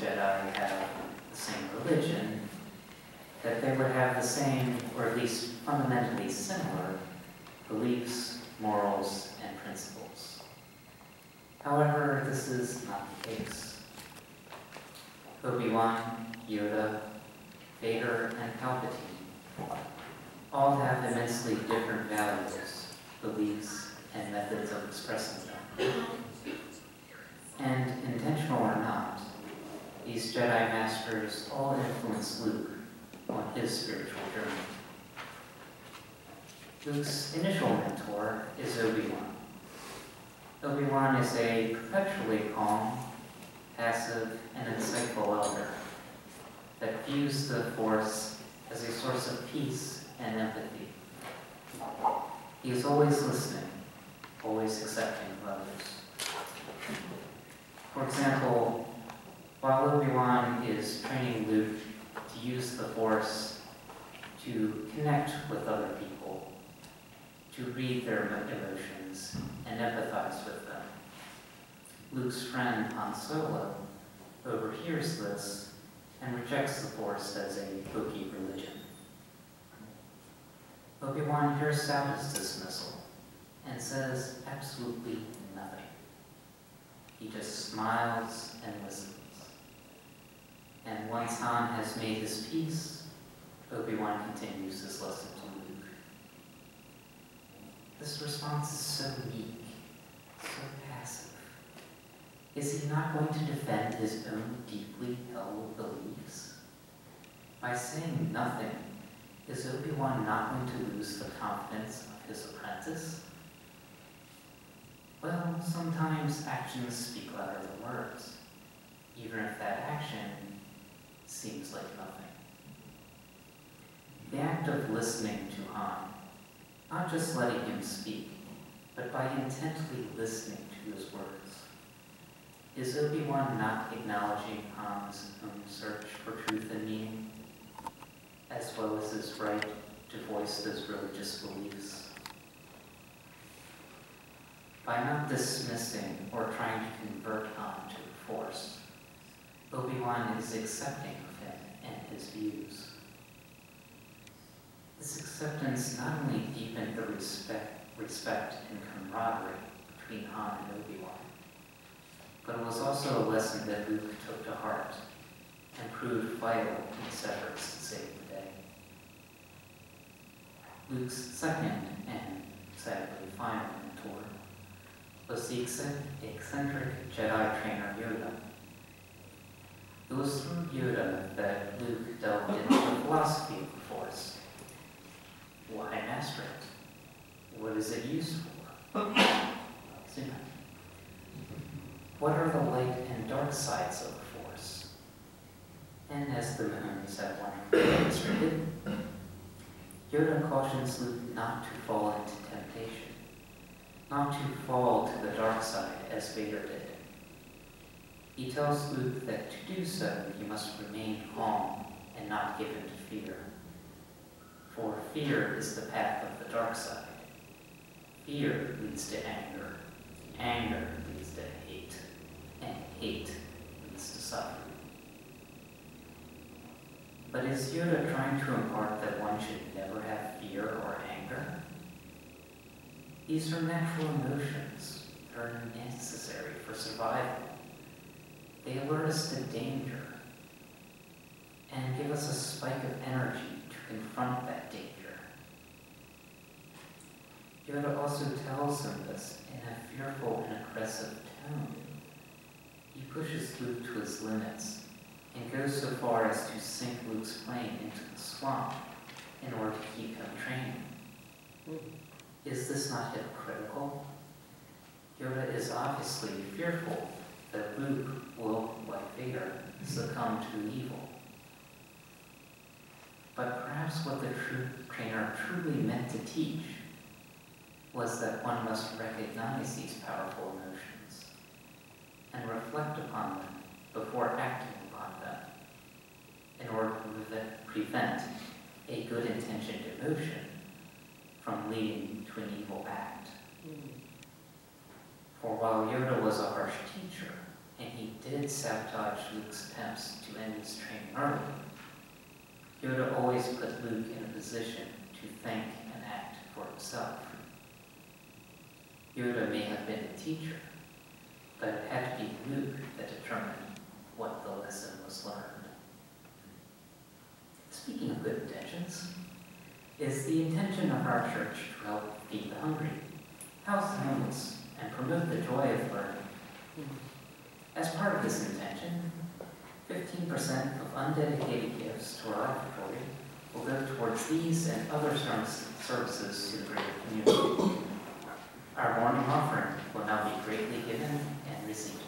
Jedi have the same religion, that they would have the same, or at least fundamentally similar, beliefs, morals, and principles. However, this is not the case. Obi-Wan, Yoda, Vader, and Palpatine all have immensely different values, beliefs, and methods of expressing them. And intentional or not, these Jedi Masters all influence Luke on his spiritual journey. Luke's initial mentor is Obi-Wan. Obi-Wan is a perpetually calm, passive, and insightful elder that views the Force as a source of peace and empathy. He is always listening, always accepting of others. For example, while Obi-Wan is training Luke to use the Force to connect with other people, to read their emotions and empathize with them, Luke's friend Han Solo overhears this and rejects the Force as a Wookiee religion. Obi-Wan hears out his dismissal and says absolutely nothing. He just smiles and listens. And once Han has made his peace, Obi-Wan continues his lesson to Luke. This response is so meek, so passive. Is he not going to defend his own deeply held beliefs? By saying nothing, is Obi-Wan not going to lose the confidence of his apprentice? Well, sometimes actions speak louder than words, even if that action seems like nothing. The act of listening to Han, not just letting him speak, but by intently listening to his words, is Obi-Wan not acknowledging Han's own search for truth and meaning, as well as his right to voice those religious beliefs? By not dismissing or trying to convert Han to the Force, Obi-Wan is accepting of him and his views. This acceptance not only deepened the respect and camaraderie between Han and Obi-Wan, but it was also a lesson that Luke took to heart and proved vital in his efforts to save the day. Luke's second and sadly final mentor was the eccentric Jedi trainer Yoda. It was through Yoda that Luke delved into the philosophy of the Force. Why master it? What is it used for? What are the light and dark sides of the Force? And as the moons have wonderfully illustrated, Yoda cautions Luke not to fall into temptation, not to fall to the dark side as Vader did. He tells Luke that to do so, he must remain calm and not give in to fear. For fear is the path of the dark side. Fear leads to anger. Anger leads to hate. And hate leads to suffering. But is Yoda trying to impart that one should never have fear or anger? These are natural emotions that are necessary for survival. They alert us to danger and give us a spike of energy to confront that danger. Yoda also tells him this in a fearful and aggressive tone. He pushes Luke to his limits and goes so far as to sink Luke's plane into the swamp in order to keep him training. Is this not hypocritical? Yoda is obviously fearful that Luke will, like Vader, succumb to evil. But perhaps what the trainer truly meant to teach was that one must recognize these powerful emotions and reflect upon them before acting upon them in order to prevent a good-intentioned emotion from leading to an evil act. For while Yoda was a harsh teacher and he did sabotage Luke's attempts to end his training early, Yoda always put Luke in a position to think and act for himself. Yoda may have been the teacher, but it had to be Luke that determined what the lesson was learned. Speaking of good intentions, it's the intention of our church to help feed the hungry, house the homeless, and promote the joy of learning. As part of this intention, 15% of undedicated gifts to our offertory will go towards these and other services to the greater community. Our morning offering will now be greatly given and received.